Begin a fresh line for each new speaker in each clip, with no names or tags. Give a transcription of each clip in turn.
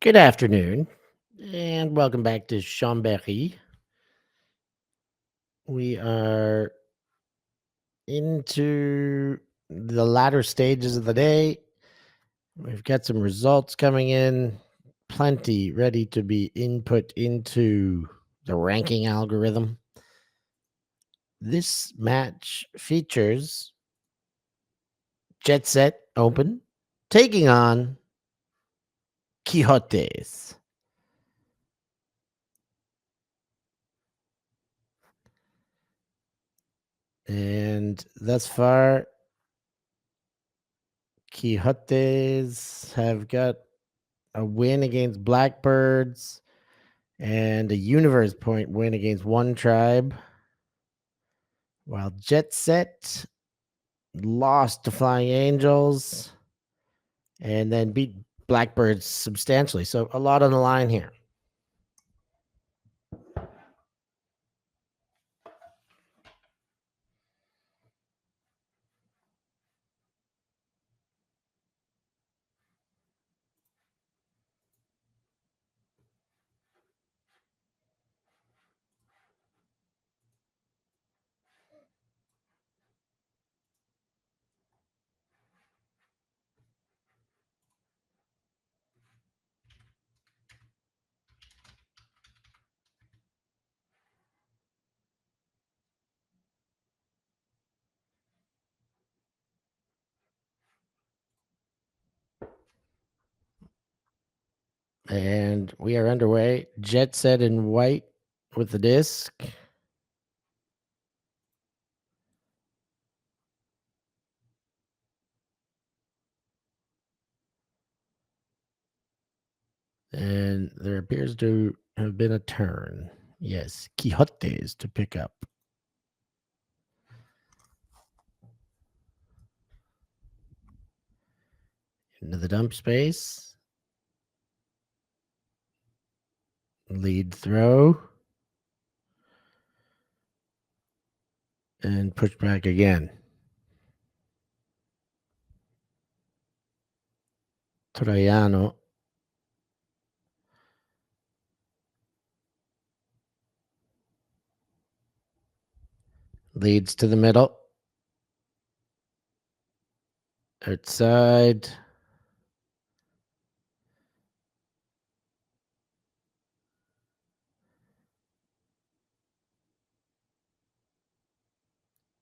Good afternoon, and welcome back to Chambéry. We are into the latter stages of the day. We've got some results coming in, plenty ready to be input into the ranking algorithm. This match features Jetset Open taking on Quijotes. And thus far, Quijotes have got a win against Blackbirds and a universe point win against one tribe, while Jetset lost to Flying Angels and then beat Blackbirds substantially. So a lot on the line here. And we are underway. Jetset in white with the disc. And there appears to have been a turn. Yes, Quixotes to pick up. Into the dump space. Lead throw. And push back again. Troiano leads to the middle. Outside.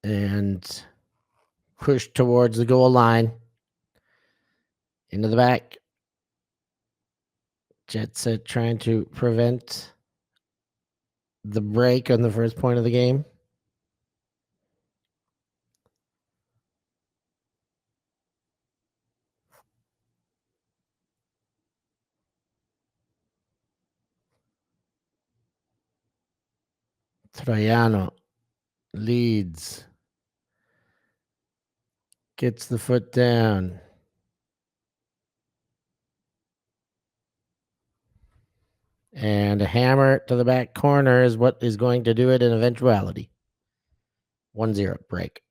And push towards the goal line. Into the back. Jetset trying to prevent the break on the first point of the game. Troiano leads. Gets the foot down. And a hammer to the back corner is what is going to do it in eventuality. 1-0 break.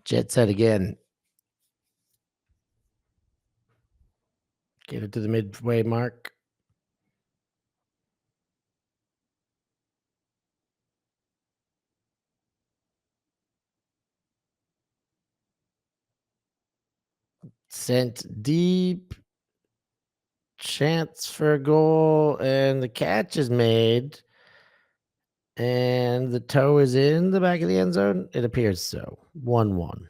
Jetset again. Get it to the midway mark. Sent deep. Chance for a goal, and the catch is made. And the toe is in the back of the end zone. It appears so. 1-1.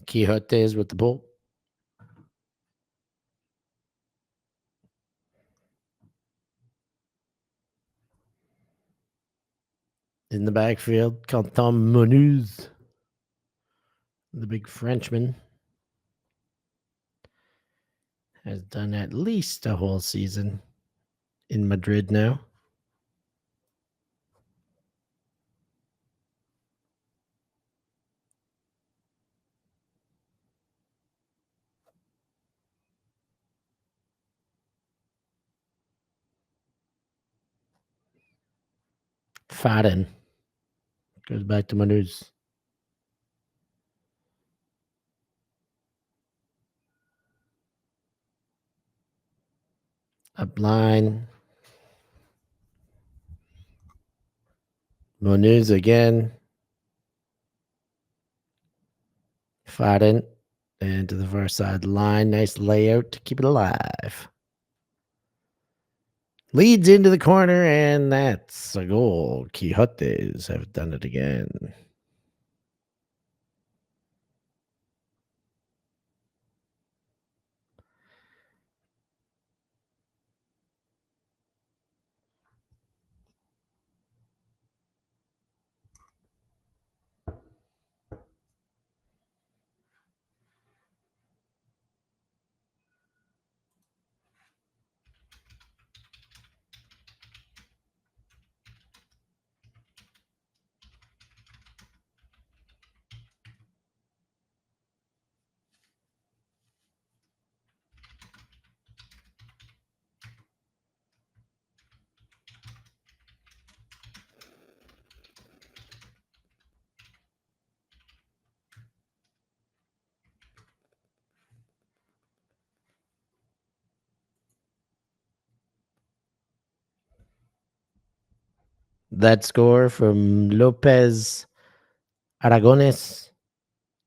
Quijotes with the ball. In the backfield, Quentin Monuz, the big Frenchman, has done at least a whole season in Madrid now. Faden goes back to Monuz. Up line. Monuz again. Faden. And to the far side line. Nice layout to keep it alive. Leads into the corner, and that's a goal. Quijotes have done it again. That score from Lopez Aragones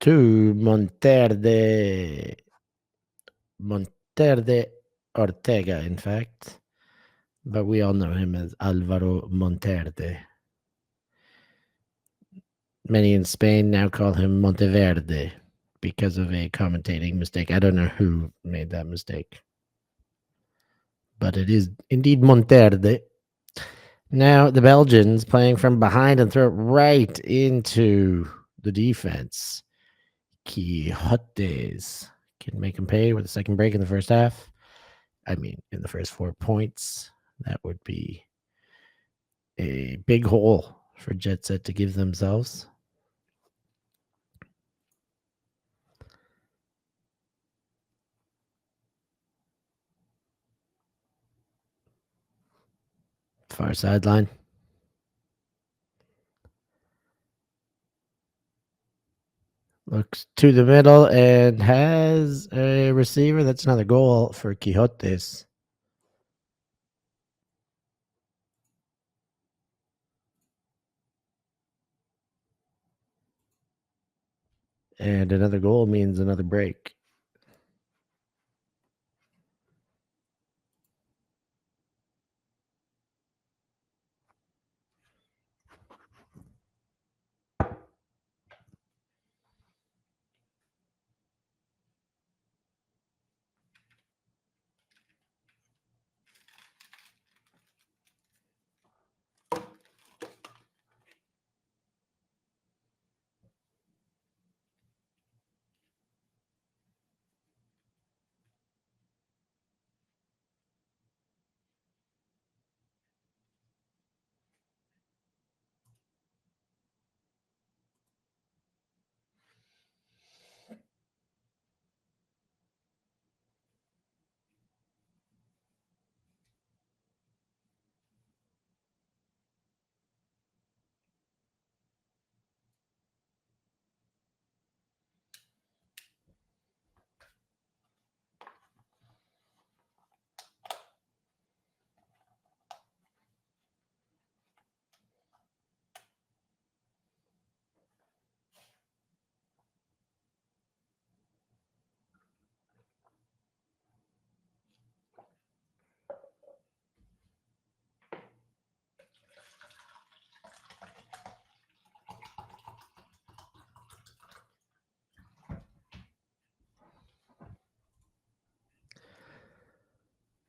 to Monterde Ortega, in fact. But we all know him as Alvaro Monterde. Many in Spain now call him Monteverde because of a commentating mistake. I don't know who made that mistake, but it is indeed Monterde. Now the Belgians playing from behind and throw it right into the defense. Quijotes can make him pay with a second break in the first half. I mean, in the first 4 points, that would be a big hole for Jetset to give themselves. Far sideline. Looks to the middle and has a receiver. That's another goal for Quijotes. And another goal means another break.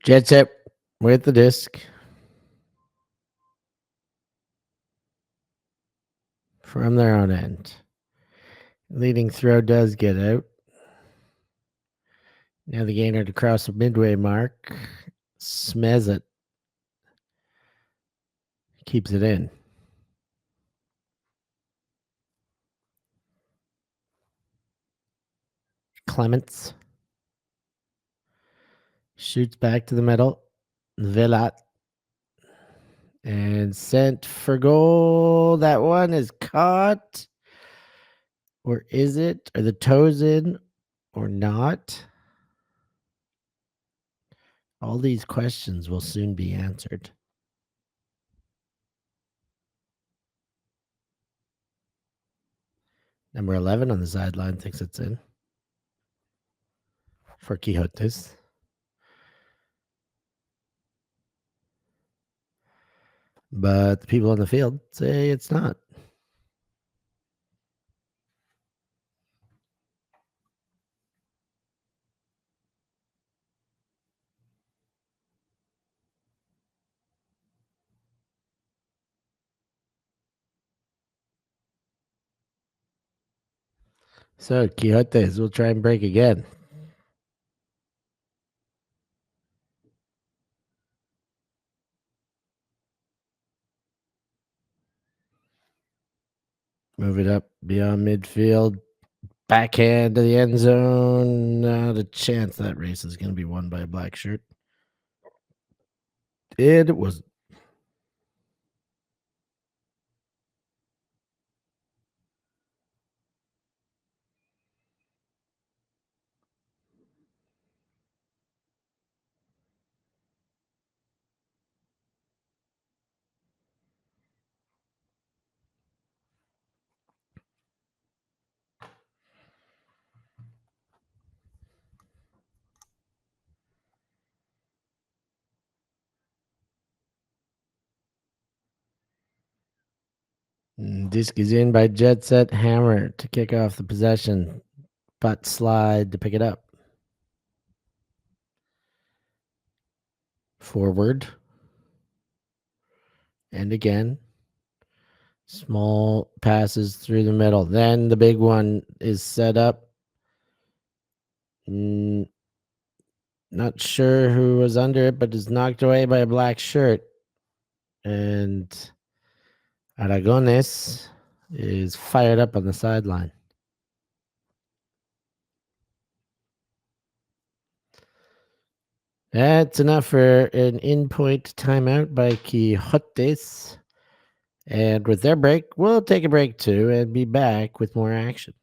Jetset with the disc from their own end. Leading throw does get out. Now the gainer to cross the midway mark. Smes it. Keeps it in. Clements shoots back to the middle. Villat. And sent for goal. That one is caught. Or is it? Are the toes in or not? All these questions will soon be answered. Number 11 on the sideline thinks it's in for Quijotes. But the people on the field say it's not. So Quijotes will try and break again. Move it up beyond midfield. Backhand to the end zone. Not a chance that race is going to be won by a black shirt. It was. Disc is in by Jetset. Hammer to kick off the possession. Butt slide to pick it up. Forward. And again. Small passes through the middle. Then the big one is set up. Not sure who was under it, but is knocked away by a black shirt. And Aragones is fired up on the sideline. That's enough for an in-point timeout by Quijotes. And with their break, we'll take a break too and be back with more action.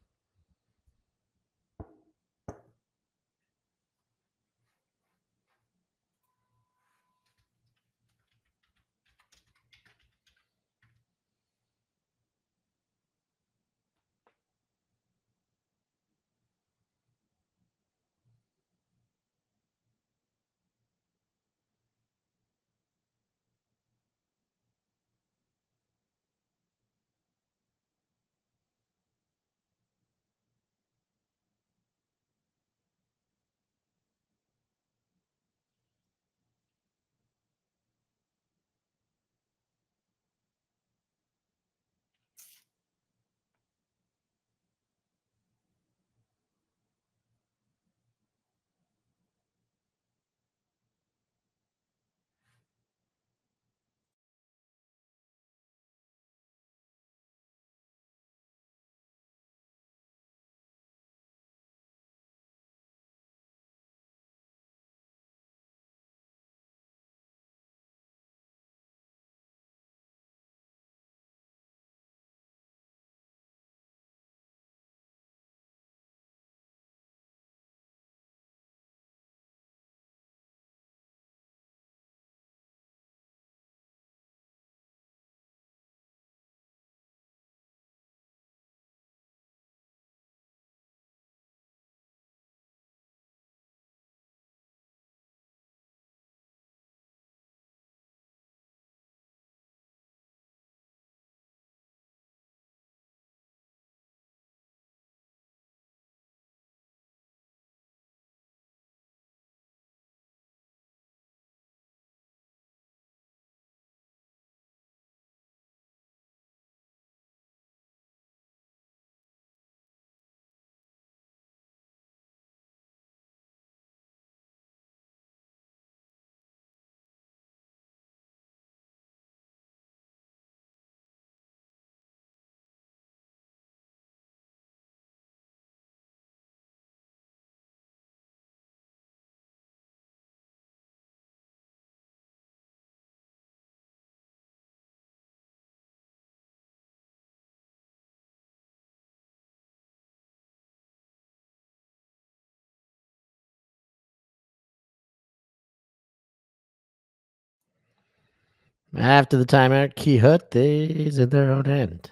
After the timeout, Quijotes in their own end.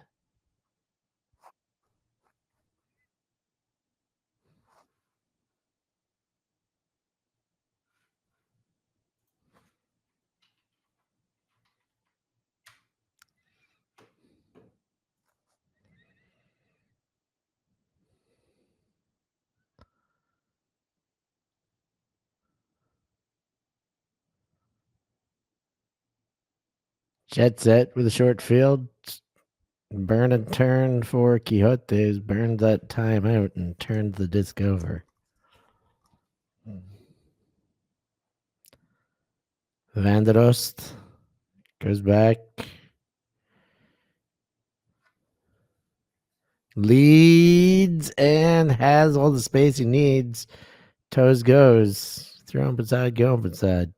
Jetset with a short field. Burn and turn for Quijotes. Burned that timeout and turned the disc over. Vanderost goes back. Leads and has all the space he needs. Toes goes. Throw him inside, go him inside.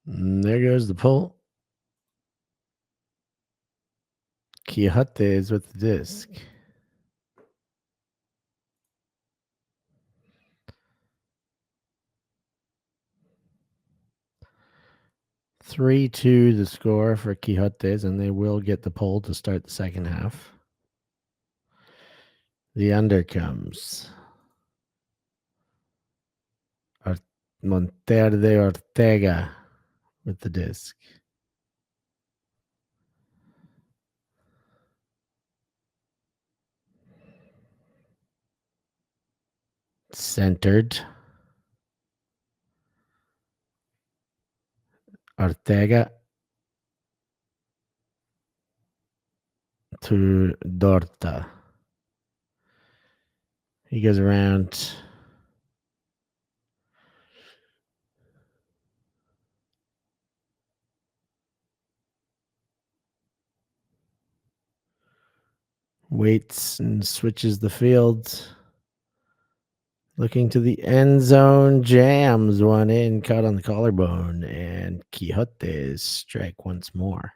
And there goes the pull. Quijotes with the disc. Three to the score for Quijotes, and they will get the pull to start the second half. The under comes. Monterde Ortega with the disc. Centered. Ortega to Dorta. He goes around. Waits and switches the field. Looking to the end zone, jams one in, caught on the collarbone, and Quijotes strike once more.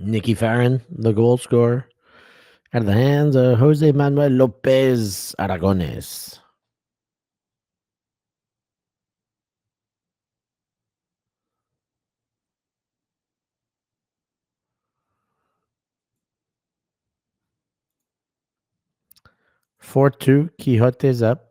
Nicky Farron, the goal scorer, out of the hands of Jose Manuel Lopez Aragones. "4-2, Quijotes up."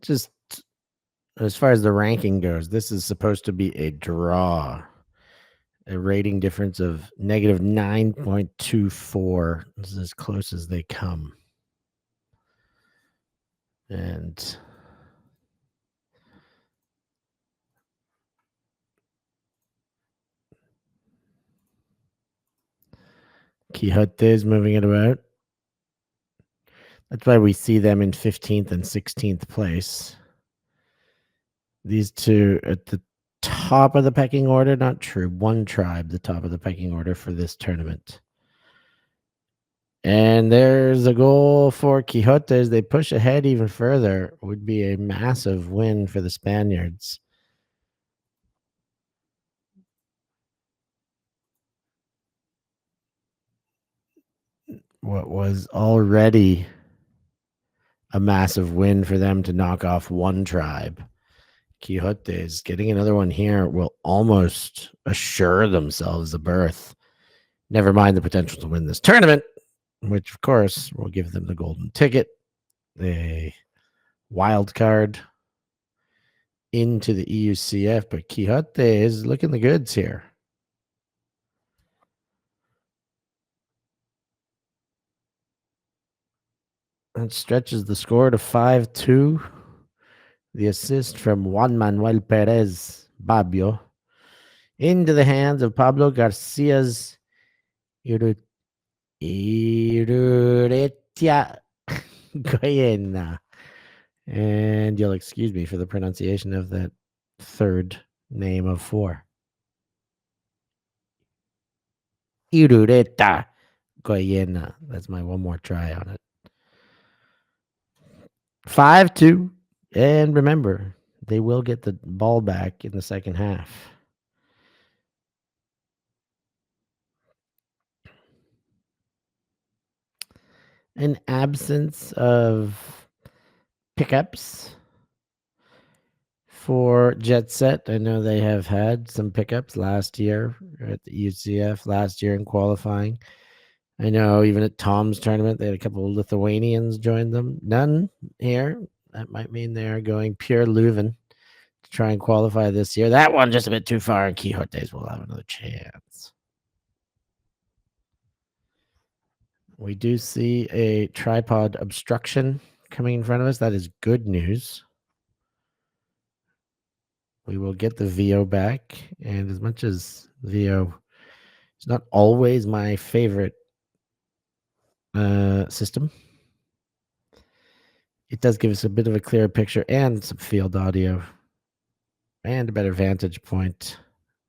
Just as far as the ranking goes, this is supposed to be a draw. A rating difference of negative 9.24. This is as close as they come. And Quijotes moving it about. That's why we see them in 15th and 16th place. These two at the top of the pecking order, not true. One tribe, the top of the pecking order for this tournament. And there's a goal for Quijotes. They push ahead even further. Would be a massive win for the Spaniards. What was already a massive win for them to knock off one tribe. Quijotes getting another one here will almost assure themselves a berth. Never mind the potential to win this tournament, which of course will give them the golden ticket, a wild card into the EUCF. But Quijote is looking the goods here. That stretches the score to 5-2. The assist from Juan Manuel Perez Babio into the hands of Pablo Garcia's Iruretia Goyena. And you'll excuse me for the pronunciation of that third name of four. Irureta Goyena. That's my one more try on it. 5-2. And remember, they will get the ball back in the second half. An absence of pickups for Jetset. I know they have had some pickups last year at the EUCF, last year in qualifying. I know even at Tom's tournament, they had a couple of Lithuanians join them. None here. That might mean they're going pure Leuven to try and qualify this year. That one just a bit too far, and Quijotes will have another chance. We do see a tripod obstruction coming in front of us. That is good news. We will get the VO back. And as much as VO is not always my favorite system, it does give us a bit of a clearer picture and some field audio and a better vantage point.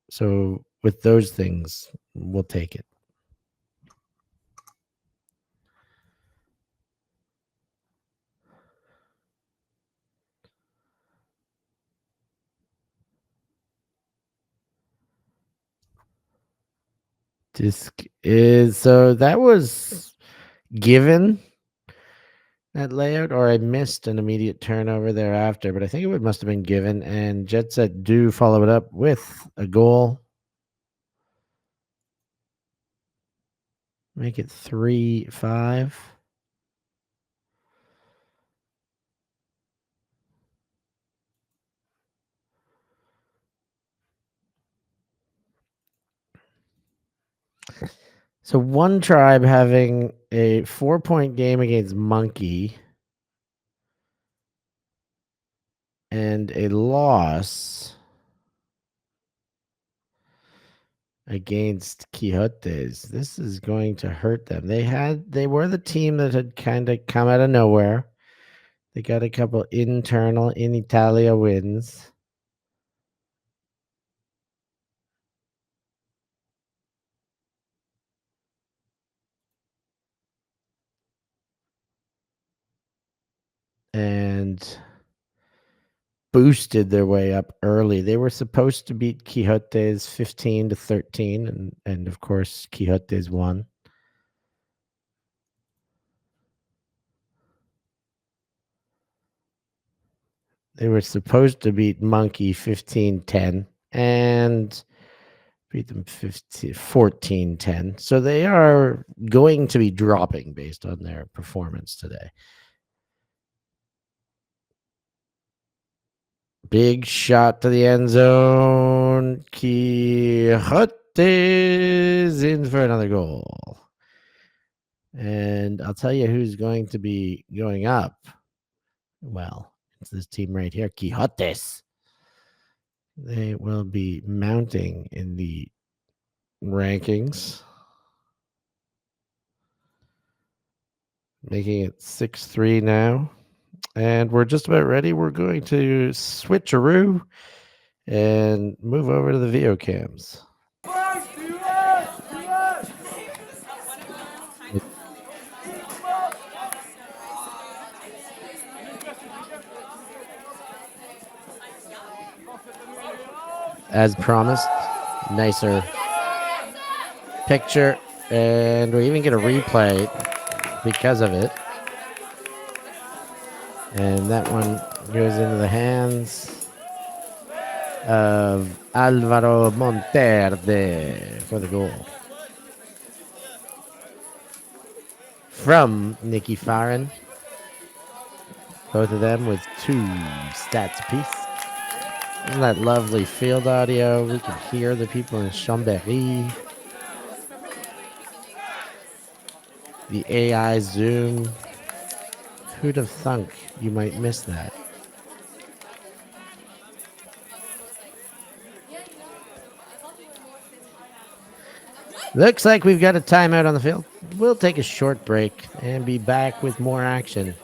So with those things, we'll take it. Disc is so that was given that layout, or I missed an immediate turnover thereafter, but I think it must have been given. And Jetset do follow it up with a goal. Make it 3-5. So one tribe having a 4-point game against Monkey and a loss against Quijotes. This is going to hurt them. They were the team that had kind of come out of nowhere. They got a couple internal in Italia wins. And boosted their way up early. They were supposed to beat Quijotes 15-13, and of course Quijotes won. They were supposed to beat Monkey 15-10 and beat them 14-10. So they are going to be dropping based on their performance today. Big shot to the end zone. Quijotes in for another goal. And I'll tell you who's going to be going up. Well, it's this team right here, Quijotes. They will be mounting in the rankings, making it 6-3 now. And we're just about ready. We're going to switcheroo and move over to the VO cams. As promised, nicer picture, and we even get a replay because of it. And that one goes into the hands of Alvaro Monterde for the goal. From Nicky Farren. Both of them with 2 stats apiece. Isn't that lovely field audio? We can hear the people in Chambéry. The AI zoom. Who'd have thunk you might miss that? Looks like we've got a timeout on the field. We'll take a short break and be back with more action.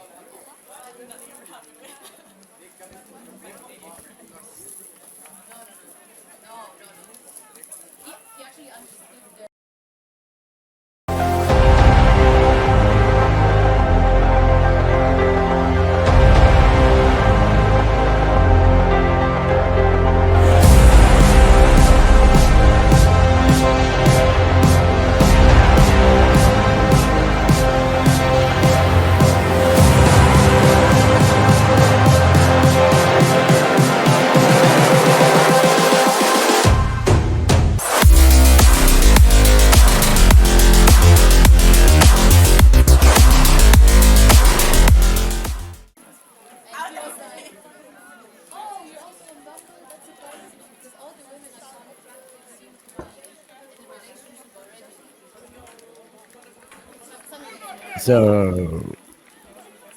So,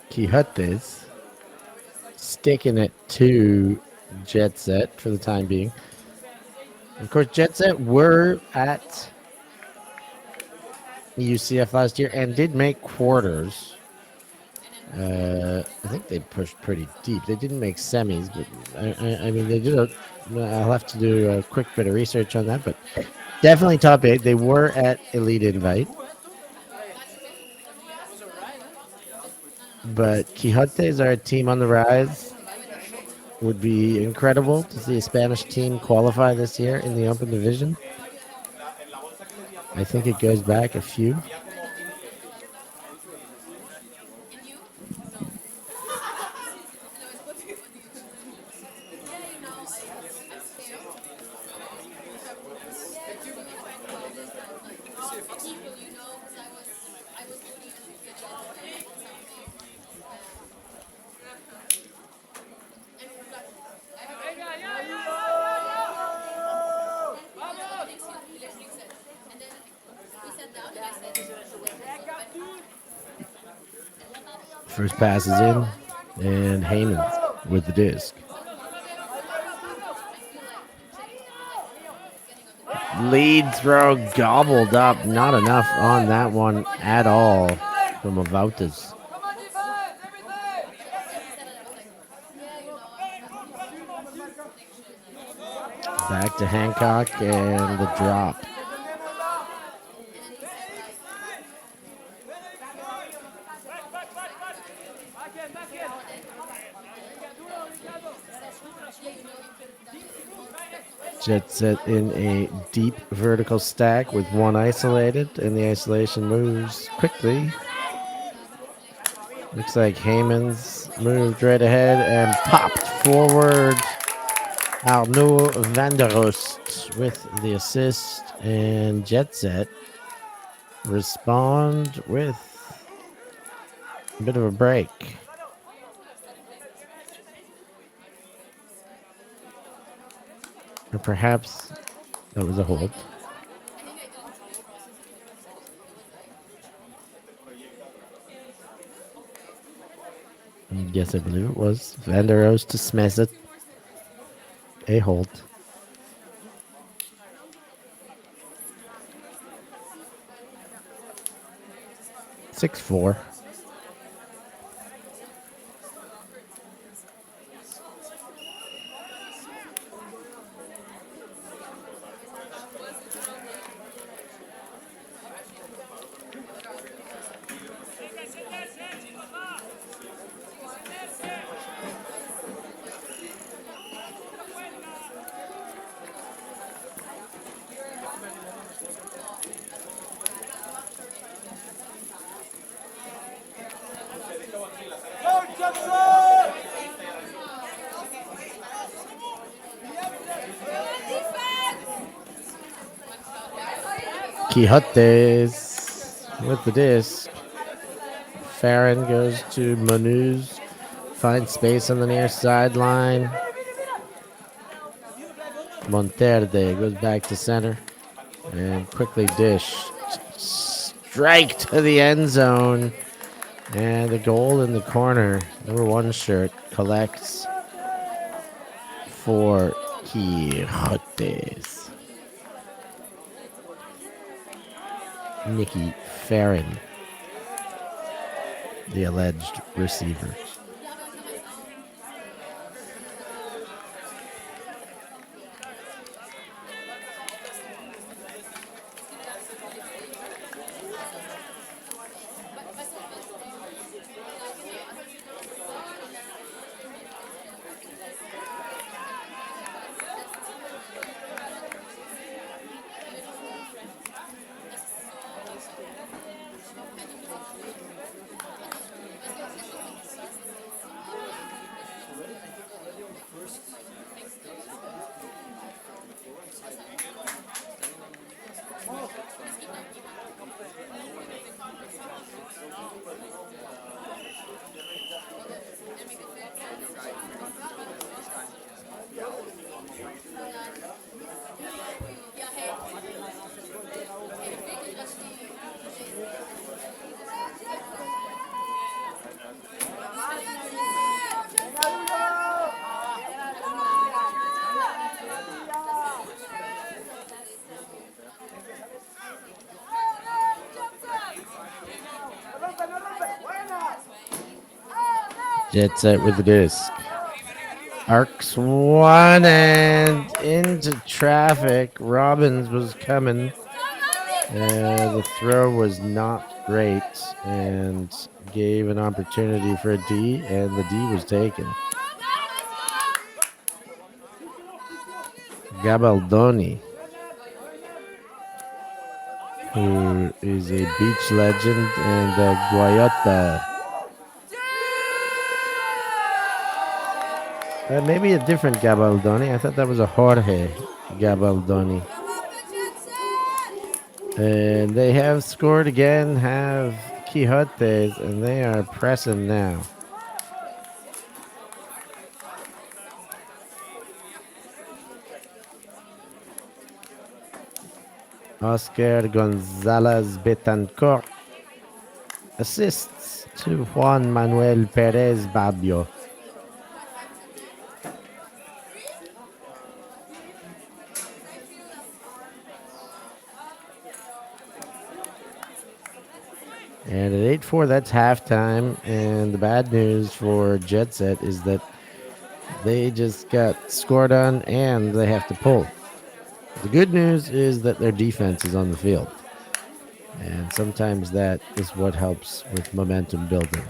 Quijotes sticking it to Jetset for the time being. Of course, Jetset were at UCF last year and did make quarters. I think they pushed pretty deep. They didn't make semis, but I mean, they did. I'll have to do a quick bit of research on that, but definitely top 8. They were at Elite Invite. But Quijotes are a team on the rise. Would be incredible to see a Spanish team qualify this year in the Open Division. I think it goes back a few. First pass is in, and Heyman with the disc. Lead throw gobbled up. Not enough on that one at all from Avautas. Back to Hancock and the drop. Jetset in a deep vertical stack with one isolated, and the isolation moves quickly. Looks like Heyman's moved right ahead and popped forward. Arnaud van der Roost with the assist, and Jetset respond with a bit of a break. Or perhaps that was a hold. Yes, I believe it was. Van der Roos to smash it. A hold. 6-4. Quijotes with the disc. Farron goes to Manuz. Finds space on the near sideline. Monterde goes back to center. And quickly dish. Strike to the end zone. And the goal in the corner. Number 1 shirt collects for Quijotes. Nicky Farron, the alleged receiver. Jetset with the disc. Arcs one and into traffic. Robbins was coming. The throw was not great and gave an opportunity for a D, and the D was taken. Gabaldoni, who is a beach legend, and Guayota. Maybe a different Gabaldoni. I thought that was a Jorge Gabaldoni. And they have scored again, have Quijotes, and they are pressing now. Oscar Gonzalez Betancourt assists to Juan Manuel Perez Babio. And at 8-4, that's halftime. And the bad news for Jetset is that they just got scored on and they have to pull. The good news is that their defense is on the field. And sometimes that is what helps with momentum building.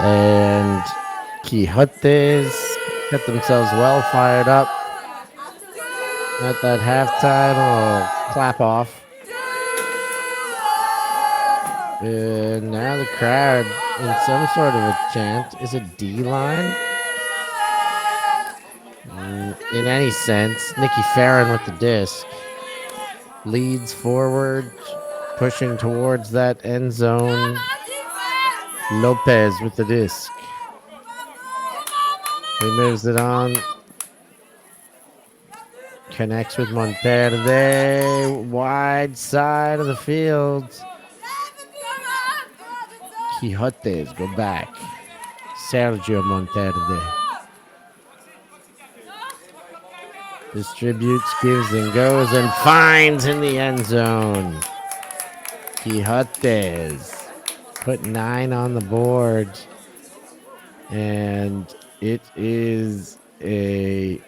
And Quijotes got themselves well fired up at that halftime. A clap off. And now the crowd in some sort of a chant. Is it D-line? In any sense, Nikki Farron with the disc leads forward, pushing towards that end zone. Lopez with the disc. He moves it on. Connects with Monterde. Wide side of the field. Quijotes go back. Sergio Monterde distributes, gives, and goes, and finds in the end zone. Quijotes put 9 on the board, and it is a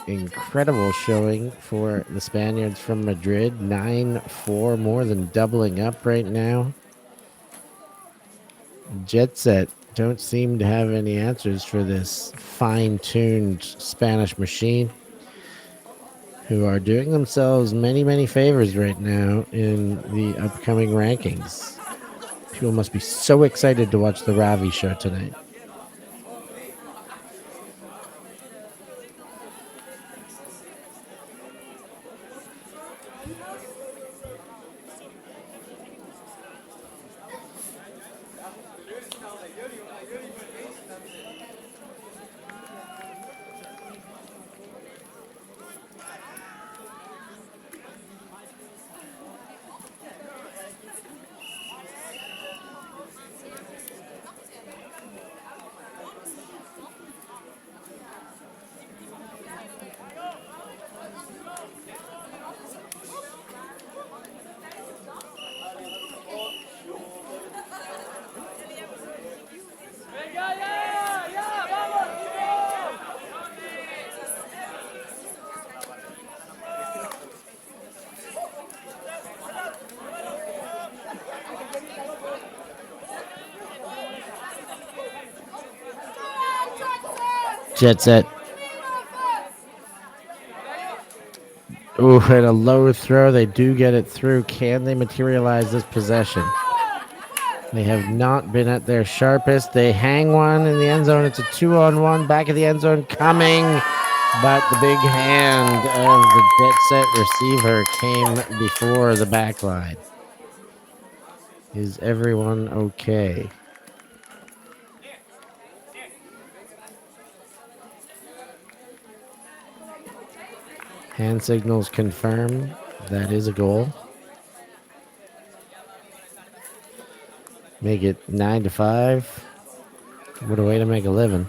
incredible showing for the Spaniards from Madrid. 9-4, more than doubling up right now. Jetset don't seem to have any answers for this fine-tuned Spanish machine, who are doing themselves many, many favors right now in the upcoming rankings. People must be so excited to watch the Ravi show tonight. Jetset. Ooh, and a low throw. They do get it through. Can they materialize this possession? They have not been at their sharpest. They hang one in the end zone. It's a 2-on-1. Back of the end zone coming. But the big hand of the Jetset receiver came before the back line. Is everyone okay? Hand signals confirm. That is a goal. Make it 9-5. What a way to make a living.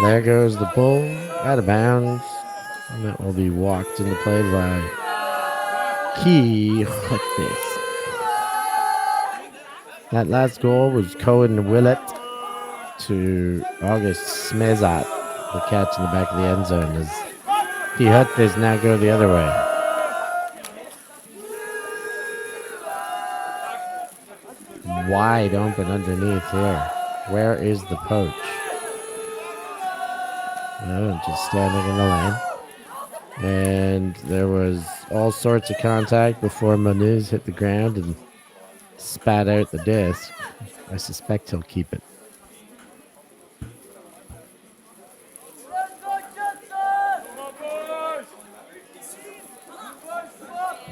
There goes the bull out of bounds. And that will be walked into play by Quijotes. That last goal was Cohen Willett to August Smezat, the catch in the back of the end zone, as Quijotes now go the other way. Wide open underneath here. Where is the poach? Just standing in the lane. And there was all sorts of contact before Muniz hit the ground and spat out the disc. I suspect he'll keep it.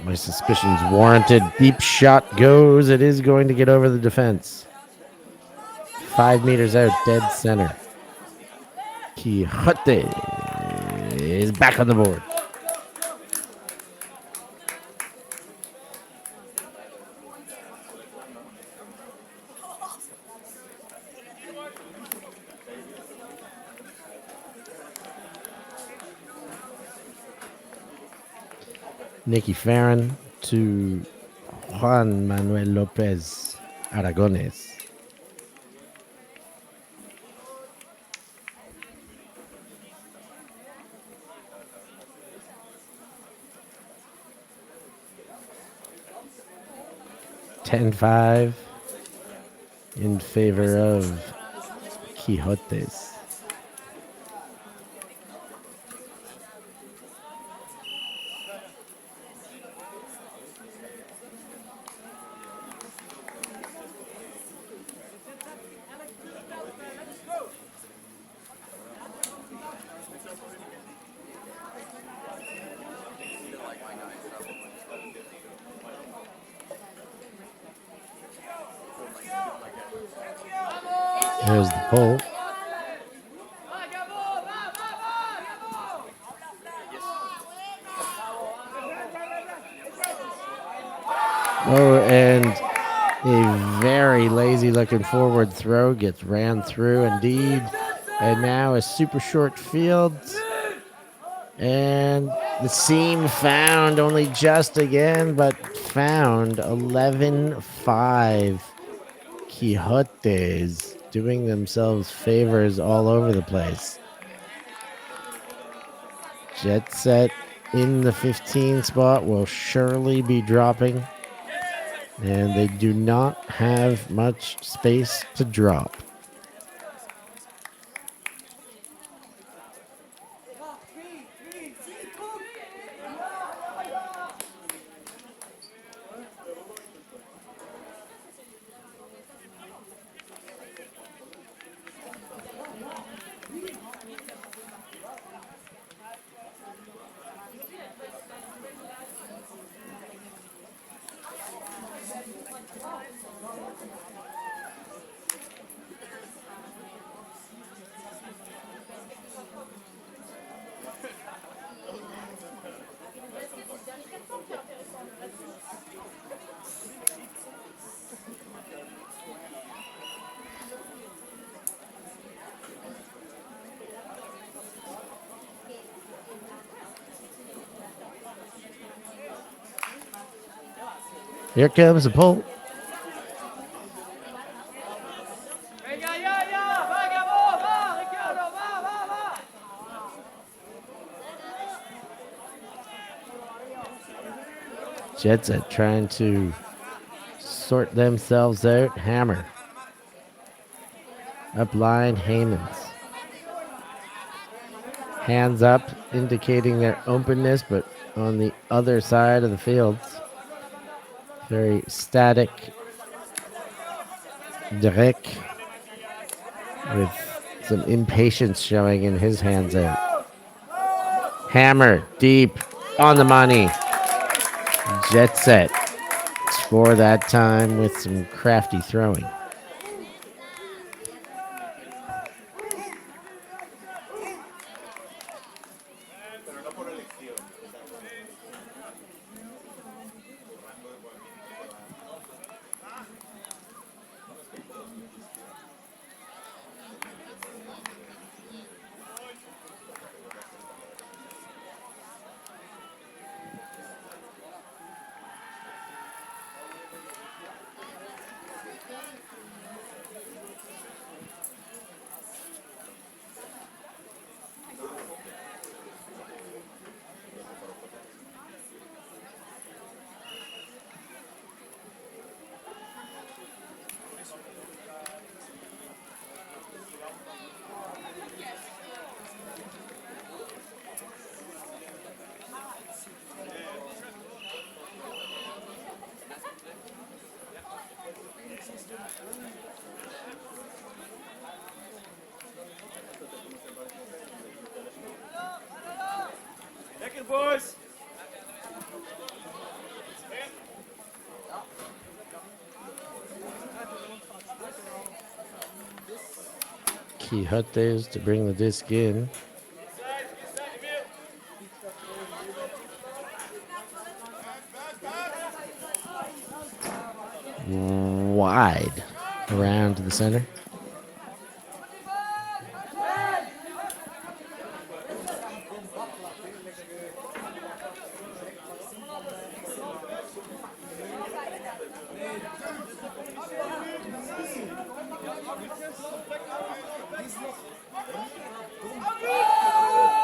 My suspicions warranted. Deep shot goes. It is going to get over the defense. 5 meters out, dead center. Quijote is back on the board. Nicky Farron to Juan Manuel Lopez Aragones. $10-5 in favor of Quijotes. There's the pull. Oh, and a very lazy looking forward throw gets ran through indeed. And now a super short field. And the seam found only just again, but found 11-5. Quijotes doing themselves favors all over the place. Jetset in the 15 spot will surely be dropping. And they do not have much space to drop. Here comes the pull. Jetset trying to sort themselves out. Hammer. Up line, Haymans. Hands up, indicating their openness, but on the other side of the field. Very static. Derek with some impatience showing in his hands out. Hammer, deep, on the money. Jetset score that time with some crafty throwing. Quijotes to bring the disc in. Wide around to the center.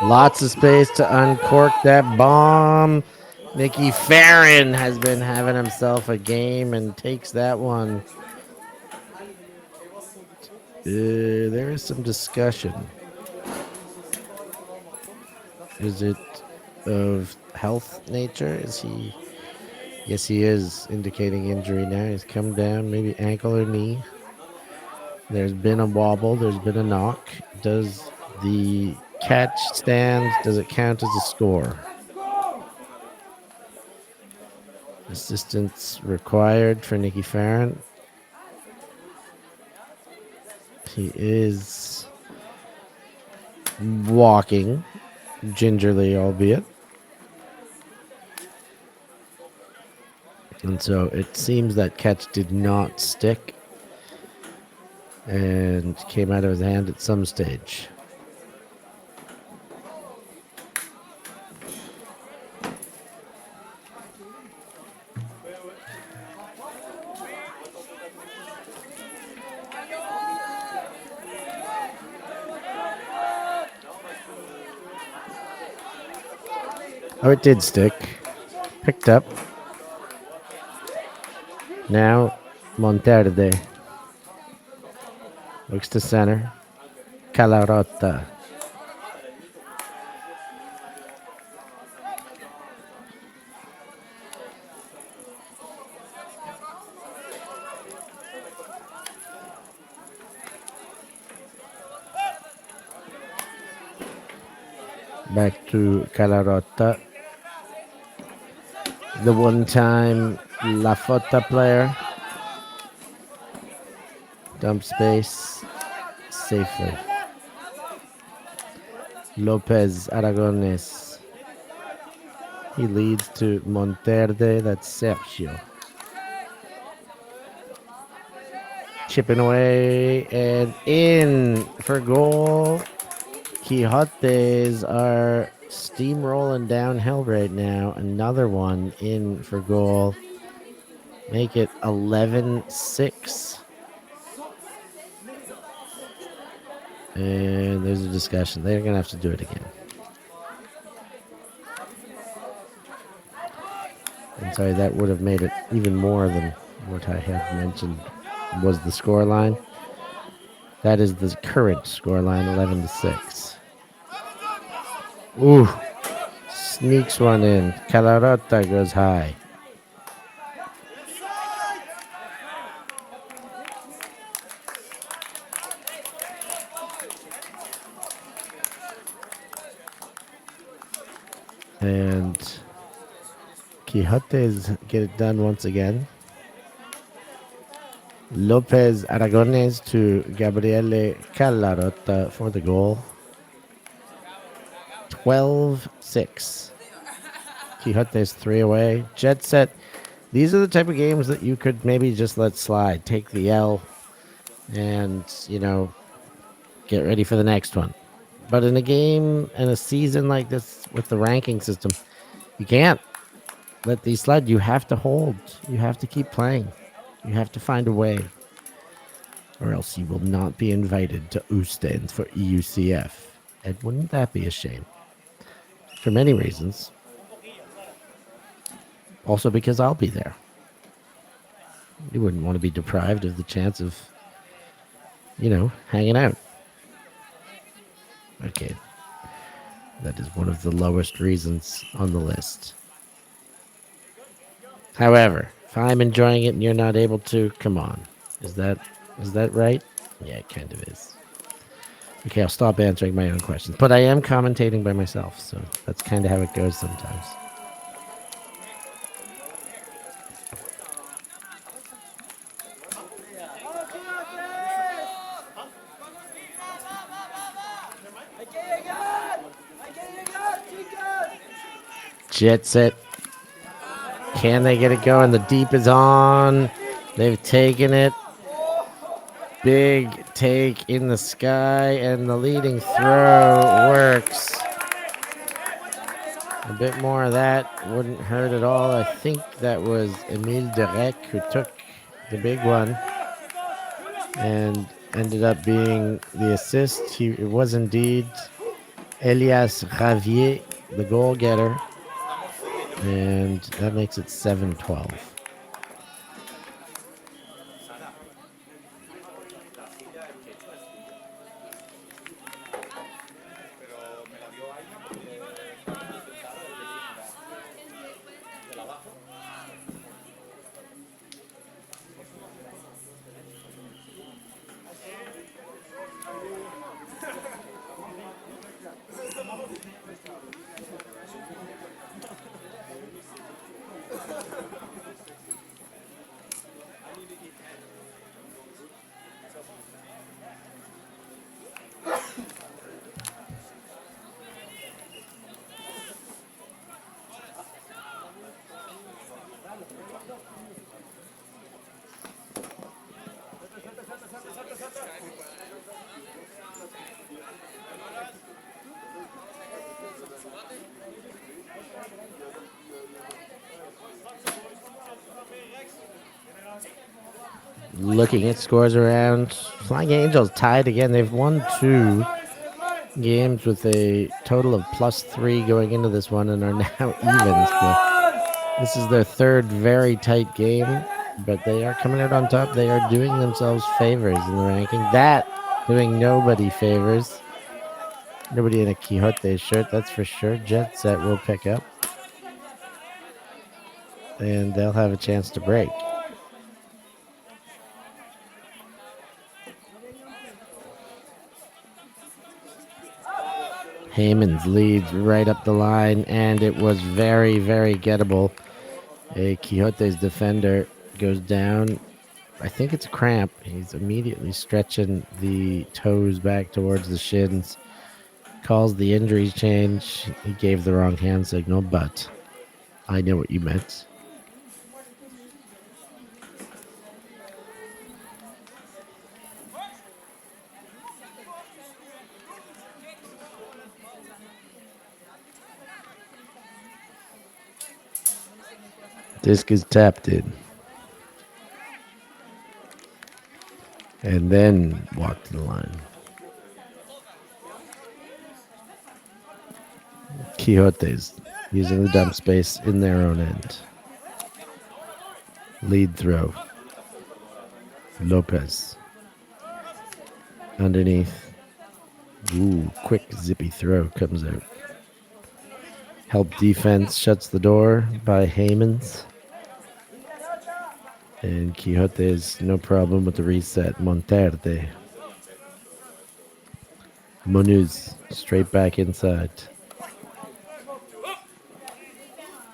Lots of space to uncork that bomb. Nicky Farron has been having himself a game and takes that one. There is some discussion. Is it of health nature? Is he? Yes, he is indicating injury now. He's come down, maybe ankle or knee. There's been a wobble. There's been a knock. Does the catch stand? Does it count as a score? Assistance required for Nicky Farron. He is walking, gingerly, albeit. And so it seems that catch did not stick and came out of his hand at some stage. Oh, it did stick. Picked up. Now, Monterde. Looks to center. Calarotta. Back to Calarotta. The one-time La Fota player. Dump space safely. Lopez Aragones. He leads to Monterde. That's Sergio. Chipping away and in for goal. Quijotes are steamrolling downhill right now. Another one in for goal. Make it 11-6. And there's a discussion. They're going to have to do it again. I'm sorry, that would have made it even more than what I had mentioned was the scoreline. That is the current scoreline, 11-6. Ooh, sneaks one in. Calarotta goes high. And Quijotes get it done once again. Lopez Aragones to Gabriele Calarotta for the goal. 12-6. Quijotes 3 away. Jetset. These are the type of games that you could maybe just let slide. Take the L and, get ready for the next one. But in a game and a season like this with the ranking system, you can't let these slide. You have to hold. You have to keep playing. You have to find a way. Or else you will not be invited to Ostend for EUCF. And wouldn't that be a shame? For many reasons. Also because I'll be there. You wouldn't want to be deprived of the chance of, hanging out. Okay. That is one of the lowest reasons on the list. However, if I'm enjoying it and you're not able to, come on. Is that right? Yeah, it kind of is. Okay, I'll stop answering my own questions. But I am commentating by myself, so that's kind of how it goes sometimes. Jetset. Can they get it going? The deep is on. They've taken it. Big take in the sky, and the leading throw works. A bit more of that wouldn't hurt at all. I think that was Emile Derek who took the big one and ended up being the assist. It was indeed Elias Ravier, the goal getter, and that makes it 7-12. Looking at scores around, Flying Angels tied again. They've won 2 games with a total of +3 going into this one and are now even. So this is their 3rd very tight game, but they are coming out on top. They are doing themselves favors in the ranking. That doing nobody favors. Nobody in a Quijotes shirt, that's for sure. Jetset will pick up, and they'll have a chance to break. Heyman's leads right up the line, and it was very, very gettable. A Quijotes defender goes down. I think it's a cramp. He's immediately stretching the toes back towards the shins. Calls the injuries change. He gave the wrong hand signal, but I know what you meant. Disc is tapped in. And then walk to the line. Quijotes using the dump space in their own end. Lead throw. Lopez. Underneath. Ooh, quick zippy throw comes out. Help defense shuts the door by Heymans. And Quijotes, no problem with the reset. Monterde. Munuz, straight back inside.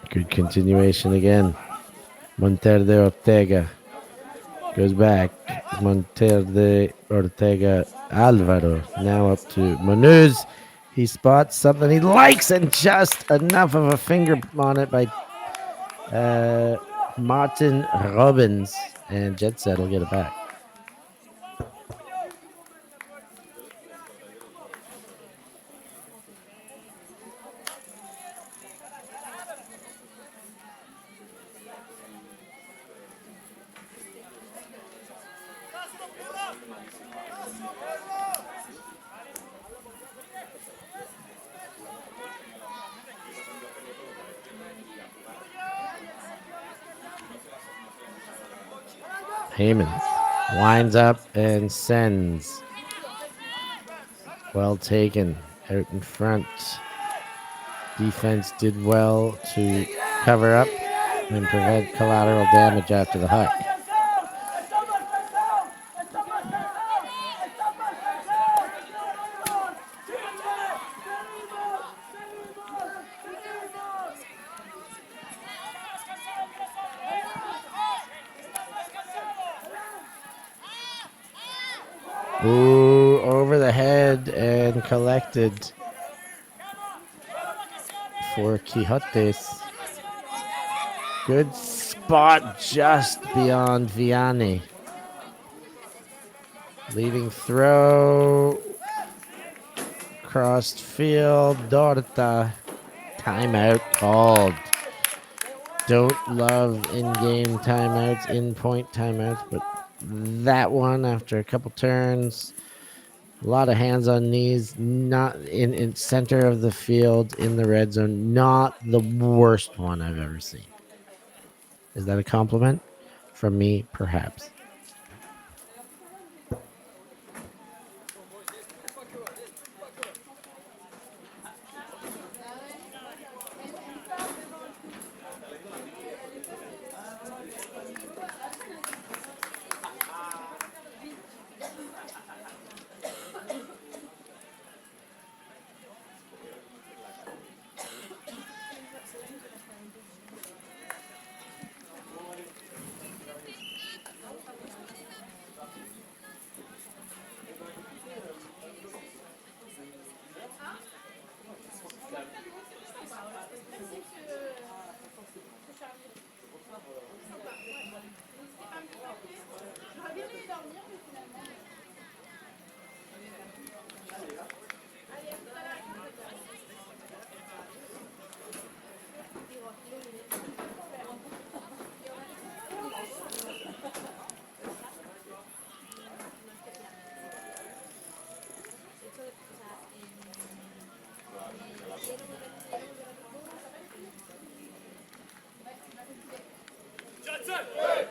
Good continuation again. Monterde Ortega goes back. Monterde Ortega Alvaro now up to Munuz. He spots something he likes and just enough of a finger on it by Martin Robbins, and Jetset will get it back. Heyman winds up and sends. Well taken out in front. Defense did well to cover up and prevent collateral damage after the huck. Ooh, over the head and collected for Quijotes. Good spot just beyond Vianney. Leading throw. Crossed field. Dorta. Timeout called. Don't love in-game timeouts, in-point timeouts, but that one after a couple turns, a lot of hands on knees, not in center of the field in the red zone, not the worst one I've ever seen. Is that a compliment? From me, perhaps.
Jetset!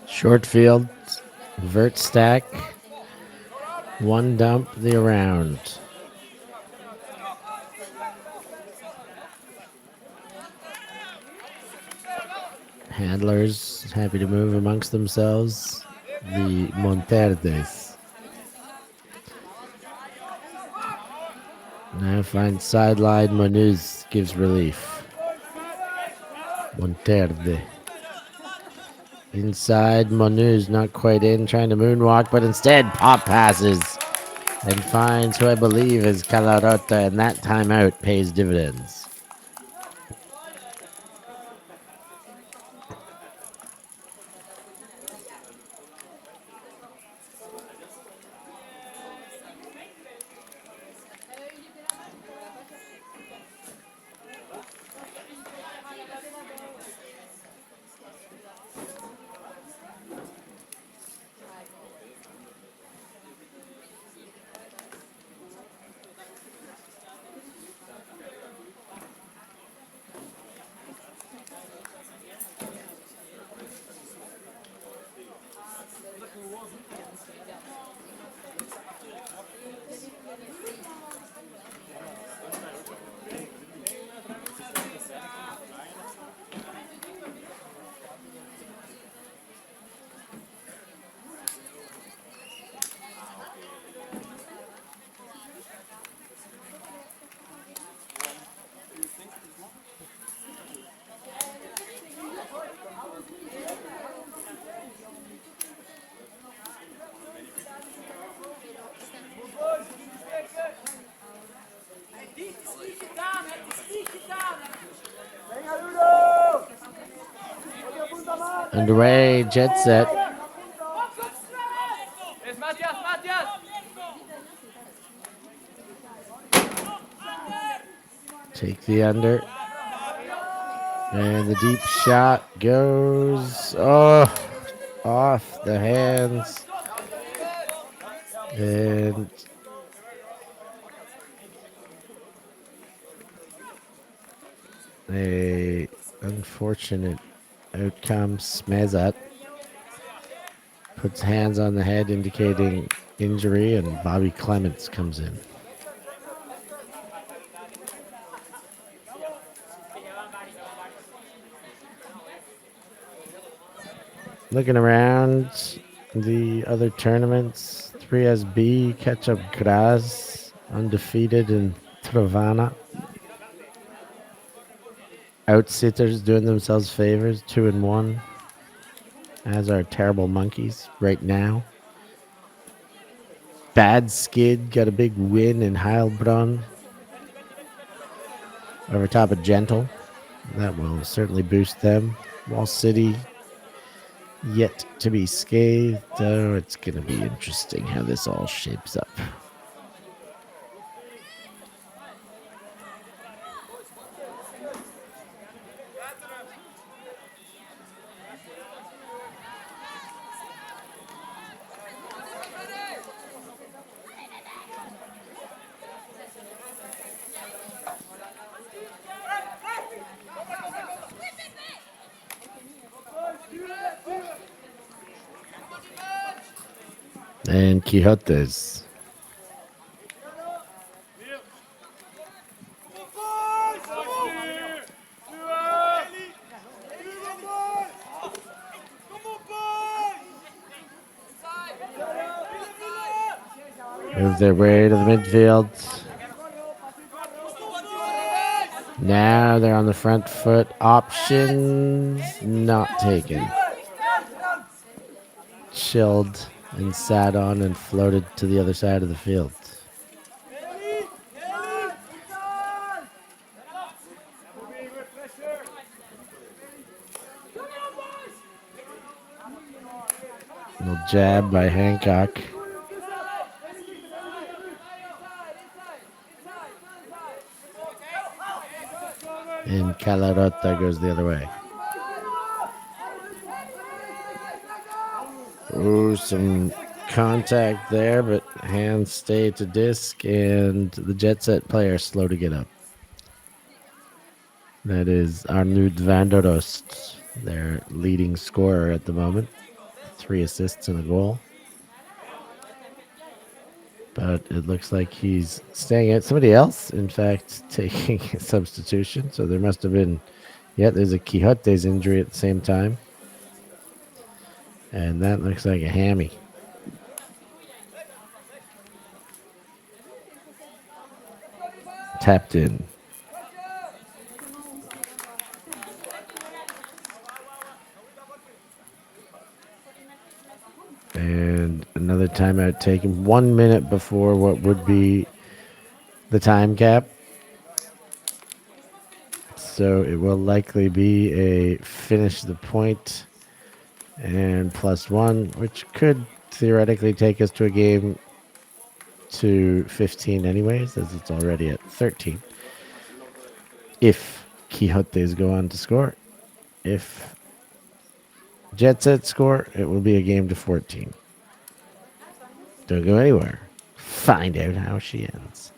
Short field, vert stack, one dump the around. Handlers happy to move amongst themselves. The Monterdes. Now finds sideline. Monuz gives relief. Monterde. Inside, Monuz not quite in, trying to moonwalk, but instead pop passes and finds who I believe is Calarota, and that timeout pays dividends. Underway, Jetset.
Yes, Matthias, Matthias!
Take the under. And the deep shot goes off the hands. And a unfortunate outcome. Smezat puts hands on the head indicating injury, and Bobby Clements comes in. Looking around the other tournaments, 3SB catch up Graz, undefeated in Travana. Outsitters doing themselves favors, 2-1. As are Terrible Monkeys right now. Bad Skid got a big win in Heilbronn over top of Gentle. That will certainly boost them. Wall City yet to be scathed, though it's going to be interesting how this all shapes up. And Quijotes. Move their way to the midfield. Now they're on the front foot. Options not taken. Chilled and sat on and floated to the other side of the field. Little jab by Hancock. And Calarota goes the other way. Ooh, some contact there, but hands stay to disc, and the Jetset player slow to get up. That is Arnoud van der Rost, their leading scorer at the moment. 3 assists and a goal. But it looks like he's staying at somebody else, in fact, taking a substitution. So there must have been, there's a Quijotes injury at the same time. And that looks like a hammy. Tapped in. And another timeout taken 1 minute before what would be the time cap. So it will likely be a finish the point and +1, which could theoretically take us to a game to 15 anyways, as it's already at 13. If Quijotes go on to score. If Jetset score, it will be a game to 14. Don't go anywhere. Find out how she ends.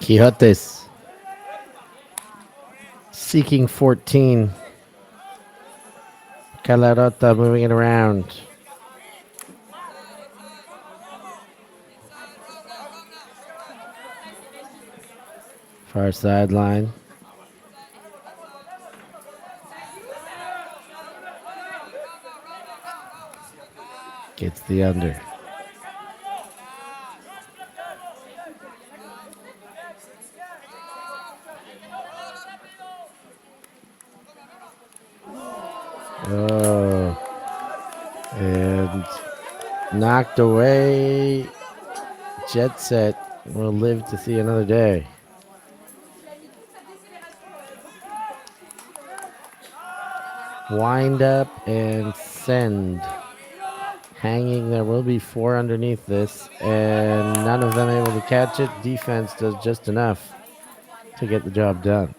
Quijotes seeking 14. Calarota moving it around. Far sideline. Gets the under. Oh. And knocked away. Jetset will live to see another day. Wind up and send. Hanging, there will be 4 underneath this, and none of them able to catch it. Defense does just enough to get the job done.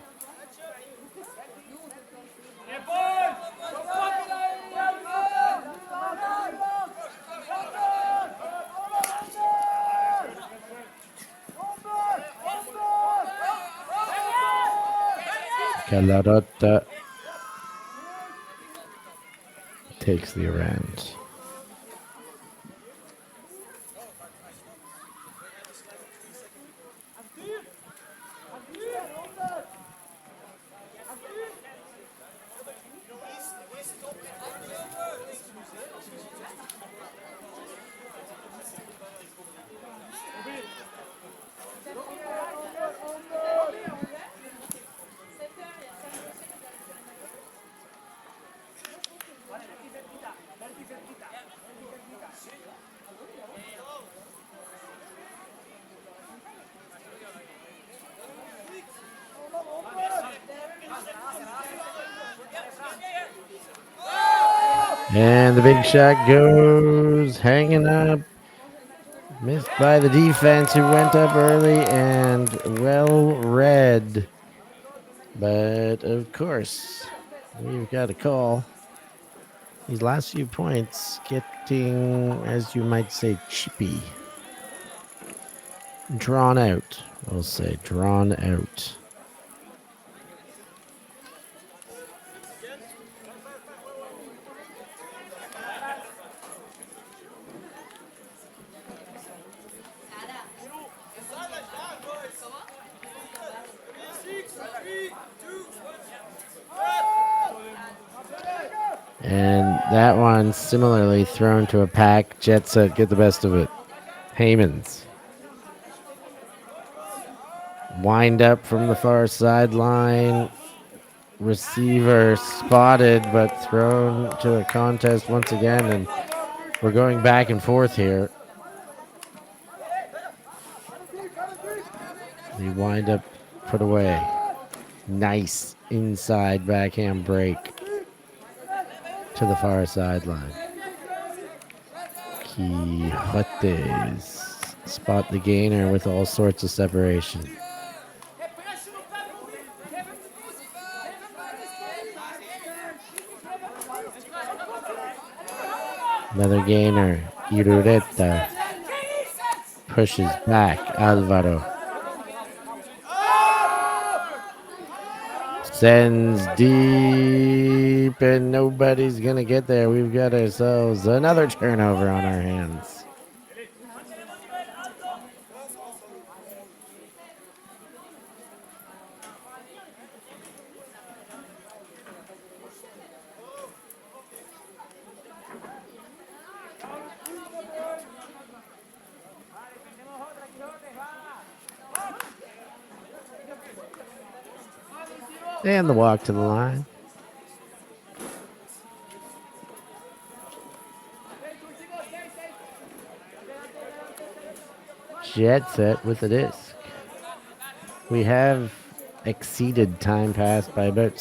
Calarota takes the around. And the big shot goes hanging up. Missed by the defense who went up early and well read. But of course, we've got a call. These last few points getting, as you might say, chippy. Drawn out, we'll say, drawn out. And that one similarly thrown to a pack. Jetset get the best of it. Haymans. Wind up from the far sideline. Receiver spotted but thrown to a contest once again. And we're going back and forth here. The wind up put away. Nice inside backhand break to the far sideline. Quijotes spot the gainer with all sorts of separation. Another gainer. Irureta pushes back. Alvaro sends deep, and nobody's gonna get there. We've got ourselves another turnover on our hands. And the walk to the line. Jetset with the disc. We have exceeded time passed by about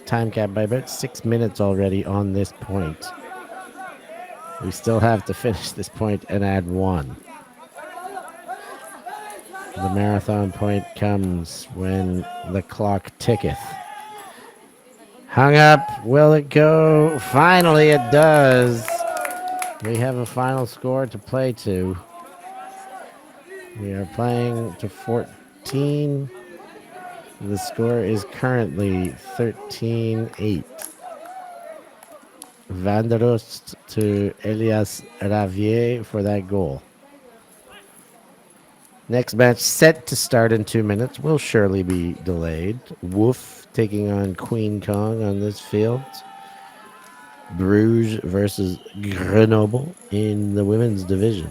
time cap by about 6 minutes already on this point. We still have to finish this point and add 1. The marathon point comes when the clock ticketh. Hung up. Will it go? Finally, it does. We have a final score to play to. We are playing to 14. The score is currently 13-8. Van der Rust to Elias Ravier for that goal. Next match set to start in 2 minutes will surely be delayed. Woof taking on Queen Kong on this field. Bruges versus Grenoble in the women's division.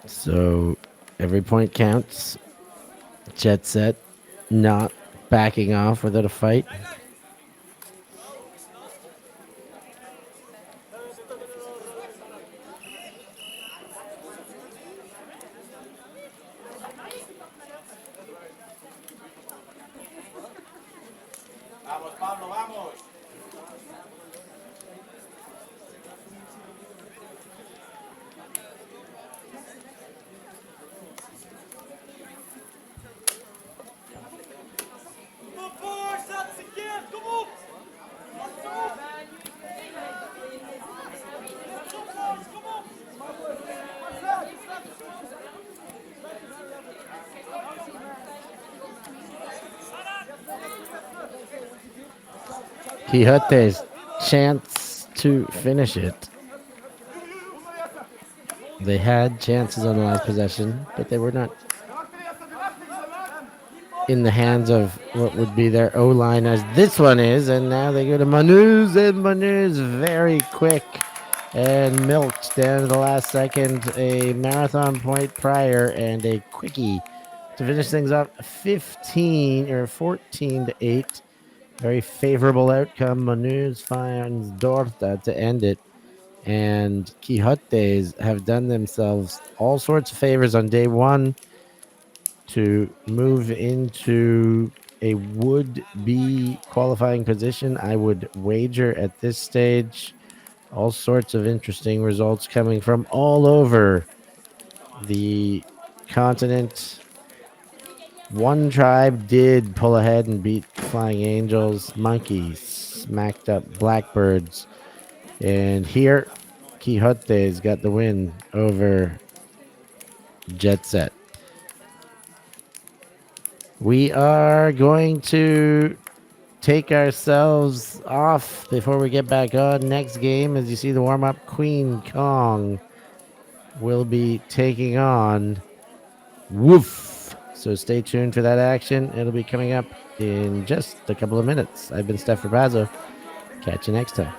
So every point counts. Jetset not backing off without a fight.
Vamos, Pablo, vamos. Kom op, voor, zet ze keer, kom op. Kom op. Kom op.
Quijotes chance to finish it. They had chances on the last possession, but they were not in the hands of what would be their O-line as this one is. And now they go to Manuz, and Manuz very quick and milked down to the last second a marathon point prior and a quickie to finish things up 15 or 14-8. Very favorable outcome. Manuz finds Dorta to end it. And Quijotes have done themselves all sorts of favors on day one to move into a would-be qualifying position. I would wager at this stage all sorts of interesting results coming from all over the continent. One tribe did pull ahead and beat Flying Angels. Monkeys smacked up Blackbirds. And here, Quijotes got the win over Jetset. We are going to take ourselves off before we get back on. Next game, as you see the warm-up, Queen Kong will be taking on Woof. So stay tuned for that action. It'll be coming up in just a couple of minutes. I've been Steph Rapazzo. Catch you next time.